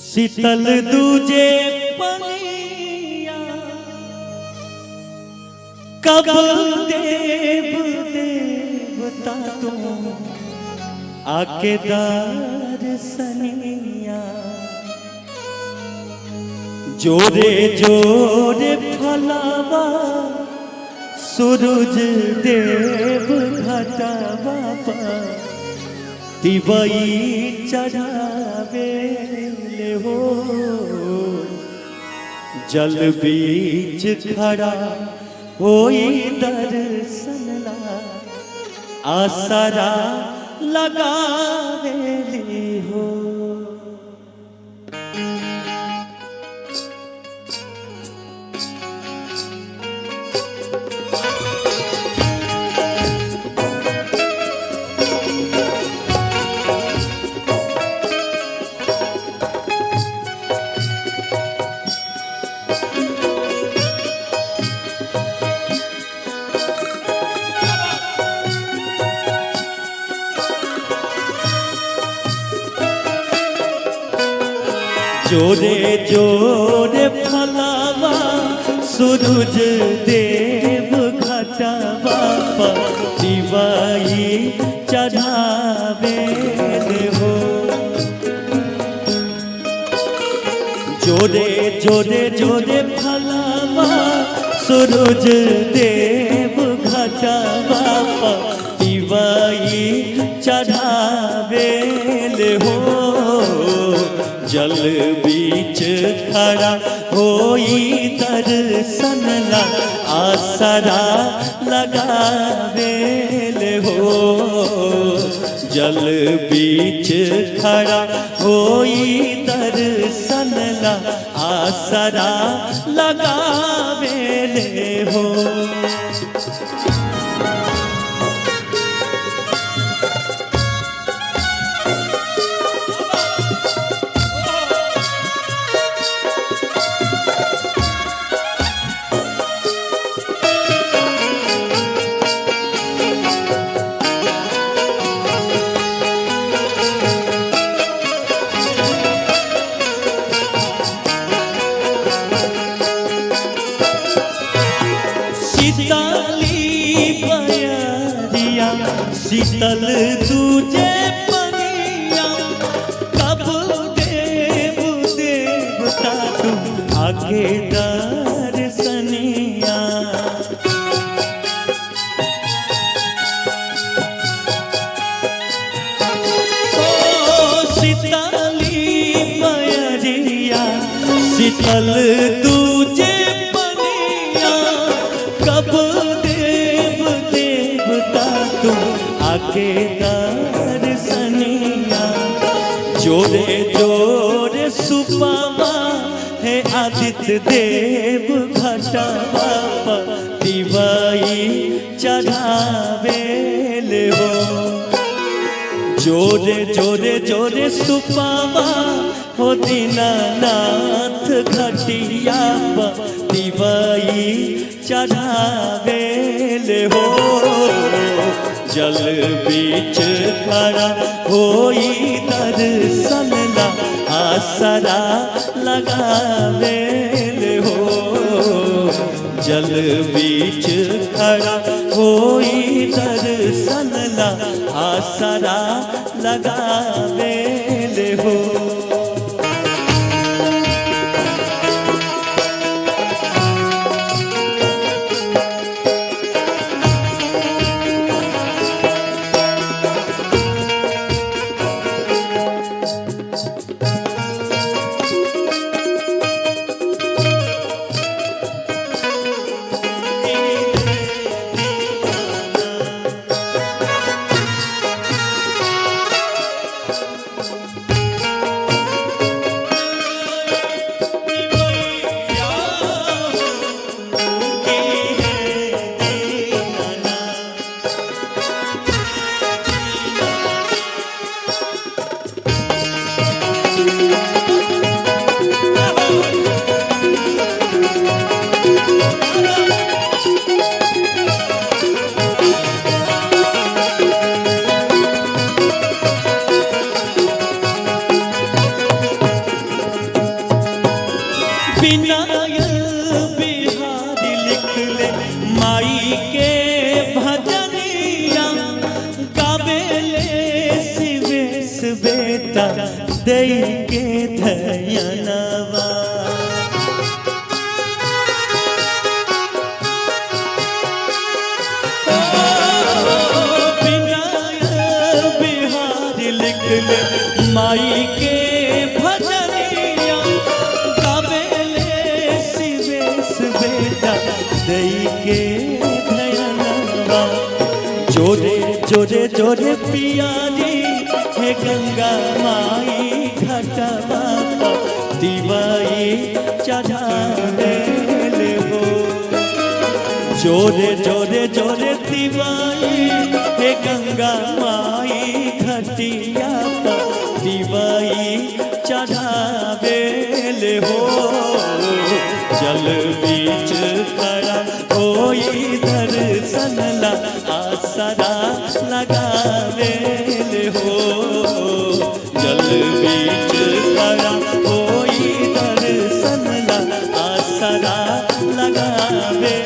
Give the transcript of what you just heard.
शीतल दूजे पनिया कब देव देवता तो आके दर्शनिया जोरे जोरे फलावा सूरज देव घटावा तिवई चढ़ावे हो जल बीच खड़ा होई दर्शन ला आसरा लगावे हो। जोरे जोरे फलावा सूरज देव घटावा दिवाई चढ़ावे हो जोरे जोरे जोरे फलावा सूरज देव घटावा दिवाई चढ़ावे हो जल बीच खड़ा होई दर्शन ला आसरा लगावे हो जल बीच खड़ा होई दर्शन ला आसरा लगावे हो। शीतल दूजे पनिया कब देव देवता तू आगे दर्शनिया ओ शीतली मयरिया शीतल दूजे पनिया कब देव देवता तू आके दर्शनिया जोरे जोरे सुपावा है आदित्य देव घटावा दिवाई चढ़ावे हो जोरे जोरे जोरे सुपावा हो दीनानाथ घटिया दिवाई चढ़ावे हो जल बीच खड़ा होई दर्शन ला आसरा लगावे हो जल बीच खड़ा होई दर्शन ला आसरा लगावे हो। बेटा दई के धयनवा। माई के भजनिया गावेले शिवेश बेटा दई के धयनवा। जोरे जोरे जोरे पियारी हे गंगा माई घटवा दिवाई चढ़ावेले हो। जोरे जोरे जोरे दिवाई हे गंगा माई घटिया दिवाई चढ़ावेले हो। जल बीच खड़ा कोई दर्शन ला आसरा लगावेले हो। जल बीच खड़ा कोई दर्शन ला आसरा लगावे।